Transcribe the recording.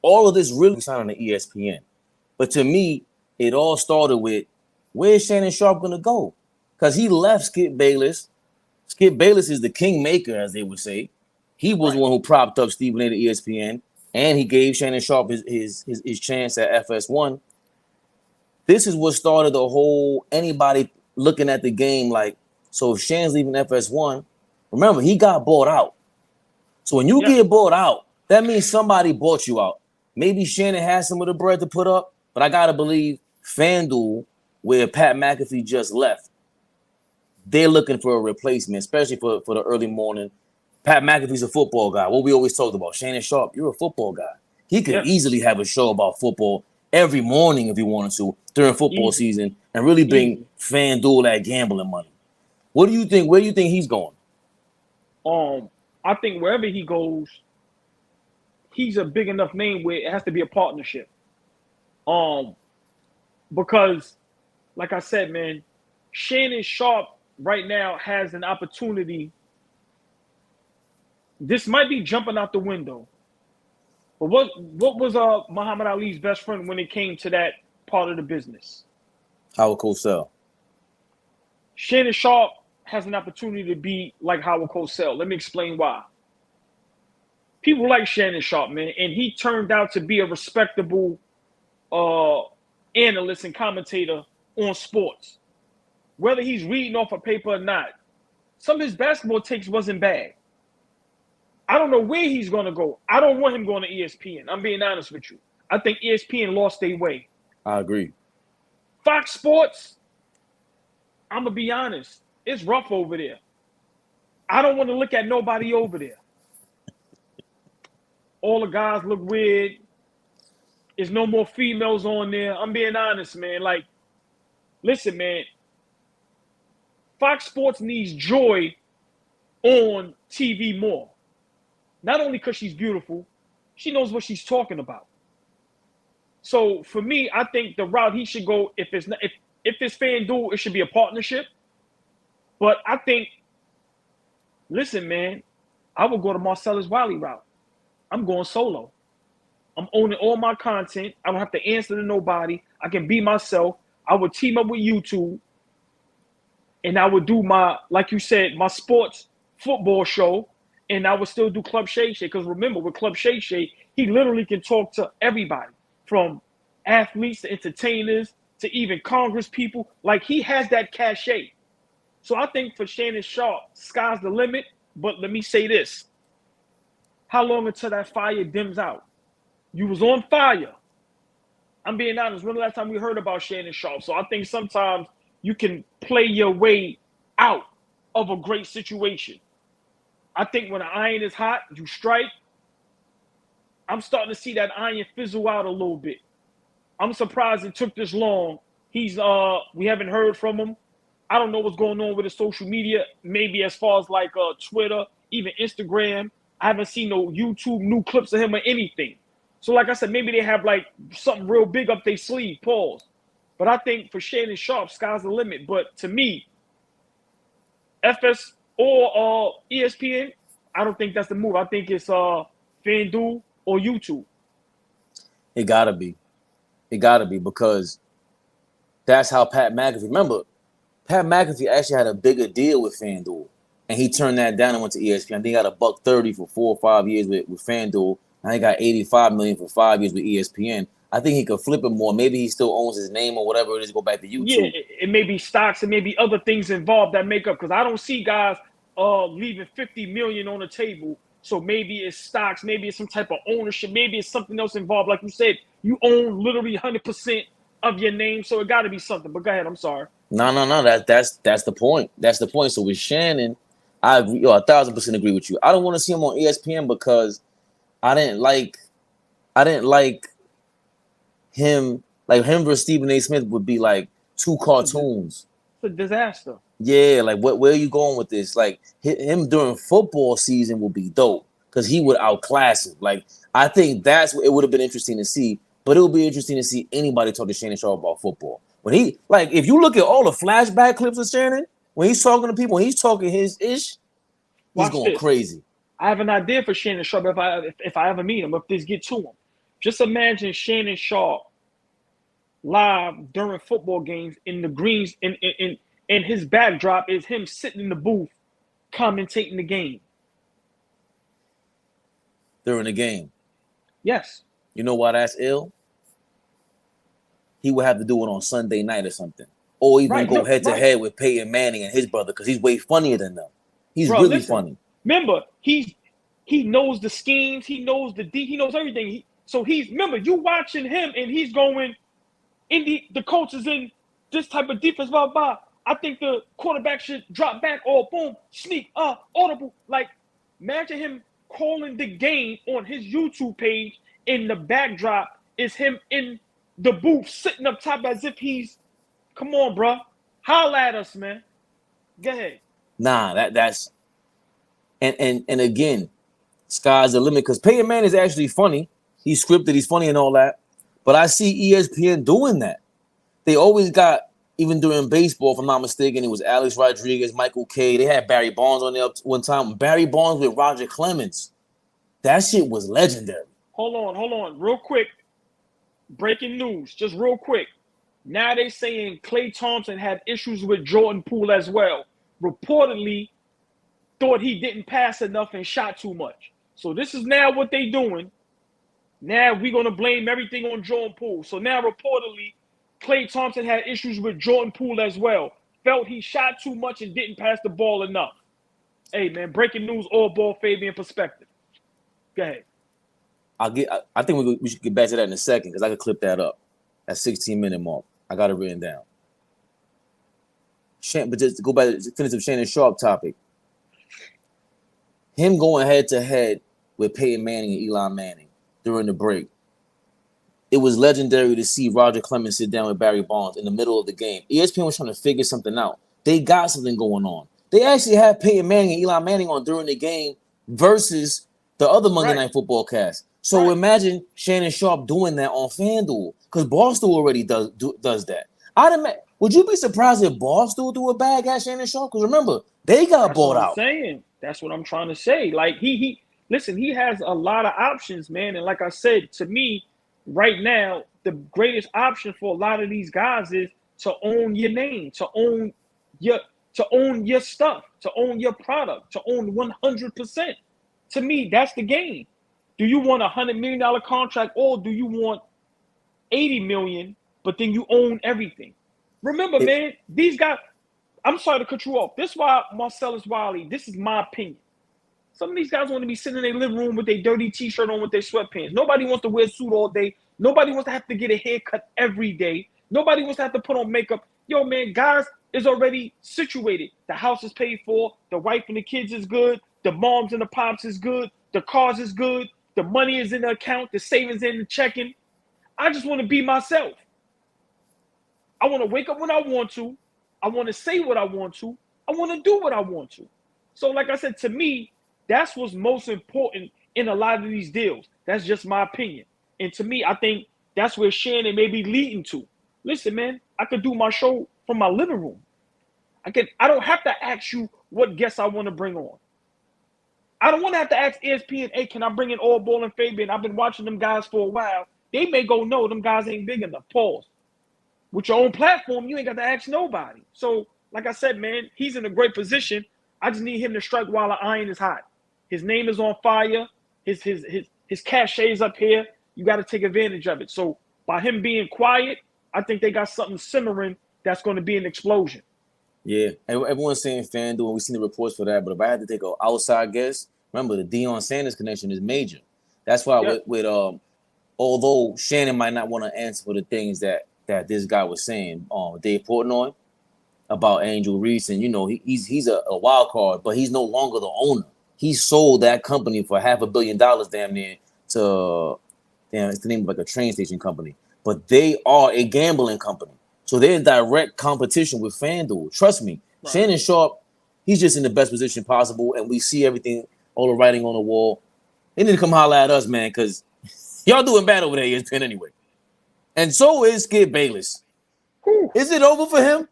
all of this really signed on the ESPN. But to me, it all started with where's Shannon Sharpe gonna go? Because he left Skip Bayless. Skip Bayless is the kingmaker, as they would say. He was the one who propped up Stephen A. at ESPN, and he gave Shannon Sharpe his chance at FS1. This is what started the whole anybody looking at the game like, so if Shannon's leaving FS1, remember, he got bought out. So when you get bought out, that means somebody bought you out. Maybe Shannon has some of the bread to put up, but I got to believe FanDuel, where Pat McAfee just left, they're looking for a replacement, especially for the early morning. Pat McAfee's a football guy. What we always talked about, Shannon Sharpe, you're a football guy. He could easily have a show about football every morning if he wanted to during football season and really bring FanDuel that gambling money. What do you think? Where do you think he's going? I think wherever he goes, he's a big enough name where it has to be a partnership. Because, like I said, man, Shannon Sharpe right now has an opportunity. This might be jumping out the window. But what was Muhammad Ali's best friend when it came to that part of the business? Howard Cosell. Shannon Sharpe has an opportunity to be like Howard Cosell. Let me explain why. People like Shannon Sharpe, man, and he turned out to be a respectable analyst and commentator on sports. Whether he's reading off a paper or not, some of his basketball takes wasn't bad. I don't know where he's going to go. I don't want him going to ESPN. I'm being honest with you. I think ESPN lost their way. I agree. Fox Sports, I'm going to be honest, it's rough over there. I don't want to look at nobody over there. All the guys look weird. There's no more females on there. I'm being honest, man. Like, listen, man. Fox Sports needs Joy on TV more. Not only because she's beautiful, she knows what she's talking about. So for me, I think the route he should go, if it's FanDuel, it should be a partnership. But I think, listen, man, I would go to Marcellus Wiley route. I'm going solo. I'm owning all my content. I don't have to answer to nobody. I can be myself. I would team up with YouTube. And I would do my, like you said, my sports football show. And I would still do Club Shay Shay. Because remember, with Club Shay Shay, he literally can talk to everybody. From athletes to entertainers to even Congress people. Like, he has that cachet. So I think for Shannon Sharpe, sky's the limit. But let me say this. How long until that fire dims out? You was on fire. I'm being honest. When the last time we heard about Shannon Sharpe? So I think sometimes you can play your way out of a great situation. I think when the iron is hot, you strike. I'm starting to see that iron fizzle out a little bit. I'm surprised it took this long. We haven't heard from him. I don't know what's going on with his social media. Maybe as far as like Twitter, even Instagram. I haven't seen no YouTube new clips of him or anything. So like I said, maybe they have like something real big up their sleeve, pause. But I think for Shannon Sharpe, sky's the limit. But to me, FS or ESPN, I don't think that's the move. I think it's FanDuel or YouTube. It gotta be. It gotta be because that's how Pat McAfee. Remember, Pat McAfee actually had a bigger deal with FanDuel. And he turned that down and went to ESPN. I think he got $130 for 4 or 5 years with FanDuel. Now he got $85 million for 5 years with ESPN. I think he could flip it more. Maybe he still owns his name or whatever it is. Go back to YouTube. Yeah, it may be stocks and maybe other things involved that make up. Because I don't see guys leaving $50 million on the table. So maybe it's stocks. Maybe it's some type of ownership. Maybe it's something else involved. Like you said, you own literally 100% of your name. So it got to be something. But go ahead. I'm sorry. No. That's the point. That's the point. So with Shannon, I agree. 1,000% agree with you. I don't want to see him on ESPN because I didn't like him. Like him versus Stephen A. Smith would be like two cartoons. It's a disaster. Yeah, like where are you going with this? Like him during football season will be dope because he would outclass him. Like I think that's what it would have been interesting to see. But it would be interesting to see anybody talk to Shannon Sharpe about football. When he if you look at all the flashback clips of Shannon, when he's talking to people, when he's talking his ish, he's going crazy. I have an idea for Shannon Sharpe if I ever meet him, if this get to him. Just imagine Shannon Sharpe live during football games in the greens, and his backdrop is him sitting in the booth commentating the game. During the game. Yes. You know why that's ill? He would have to do it on Sunday night or something. Or even go head to head with Peyton Manning and his brother, because he's way funnier than them. He's really funny. Remember, he knows the schemes, he knows he knows everything. Remember, you watching him and he's going, the coach is in this type of defense, blah, blah. I think the quarterback should drop back or boom, sneak, audible. Like, imagine him calling the game on his YouTube page, and the backdrop is him in the booth sitting up top as if he's, come on, bro. Holla at us, man. Go ahead. Nah, that's and again, sky's the limit, because Peyton Manning is actually funny. He's scripted, he's funny and all that. But I see ESPN doing that. They always got, even during baseball, if I'm not mistaken, it was Alex Rodriguez, Michael Kay. They had Barry Bonds on there one time. Barry Bonds with Roger Clemens. That shit was legendary. Hold on. Real quick. Breaking news, just real quick. Now they saying Klay Thompson had issues with Jordan Poole as well. Reportedly, thought he didn't pass enough and shot too much. So this is now what they doing. Now we're going to blame everything on Jordan Poole. So now reportedly, Klay Thompson had issues with Jordan Poole as well. Felt he shot too much and didn't pass the ball enough. Hey, man, breaking news, all ball Fabian perspective. Go ahead. I think we should get back to that in a second, because I could clip that up at 16-minute mark. I got it written down. But just to go back to finish the Shannon Sharpe topic, him going head to head with Peyton Manning and Eli Manning during the break, it was legendary to see Roger Clemens sit down with Barry Bonds in the middle of the game. ESPN was trying to figure something out. They got something going on. They actually had Peyton Manning and Eli Manning on during the game versus the other Monday Night Football cast. So imagine Shannon Sharpe doing that on FanDuel, because Barstool already does that. Would you be surprised if Barstool threw a bag at Shannon Sharpe? Because remember, they got bought out. That's what I'm trying to say. Like, he has a lot of options, man. And like I said, to me, right now, the greatest option for a lot of these guys is to own your name, to own your stuff, to own your product, to own 100%. To me, that's the game. Do you want a $100 million contract, or do you want $80 million, but then you own everything? Remember, man, these guys, I'm sorry to cut you off. This is why Marcellus Wiley, this is my opinion. Some of these guys want to be sitting in their living room with their dirty T-shirt on with their sweatpants. Nobody wants to wear a suit all day. Nobody wants to have to get a haircut every day. Nobody wants to have to put on makeup. Yo, man, guys is already situated. The house is paid for. The wife and the kids is good. The moms and the pops is good. The cars is good. The money is in the account. The savings in the checking. I just want to be myself. I want to wake up when I want to. I want to say what I want to. I want to do what I want to. So like I said, to me, that's what's most important in a lot of these deals. That's just my opinion. And to me, I think that's where Shannon may be leading to. Listen, man, I could do my show from my living room. I don't have to ask you what guests I want to bring on. I don't want to have to ask ESPN, hey, can I bring in All Ball and Fabian? I've been watching them guys for a while. They may go, no, them guys ain't big enough. Pause. With your own platform, you ain't got to ask nobody. So, like I said, man, he's in a great position. I just need him to strike while the iron is hot. His name is on fire. His cachet is up here. You got to take advantage of it. So, by him being quiet, I think they got something simmering that's going to be an explosion. Yeah, everyone's saying FanDuel, and we've seen the reports for that. But if I had to take an outside guess, remember the Deion Sanders connection is major. That's why with although Shannon might not want to answer for the things that this guy was saying, Dave Portnoy, about Angel Reese, and he's a wild card, but he's no longer the owner. He sold that company for $500 million, damn near, to it's the name of like a train station company. But they are a gambling company. So they're in direct competition with FanDuel. Trust me, right. Shannon Sharpe, he's just in the best position possible, and we see everything, all the writing on the wall. They need to come holler at us, man, because y'all doing bad over there, ESPN anyway. And so is Skip Bayless. Is it over for him?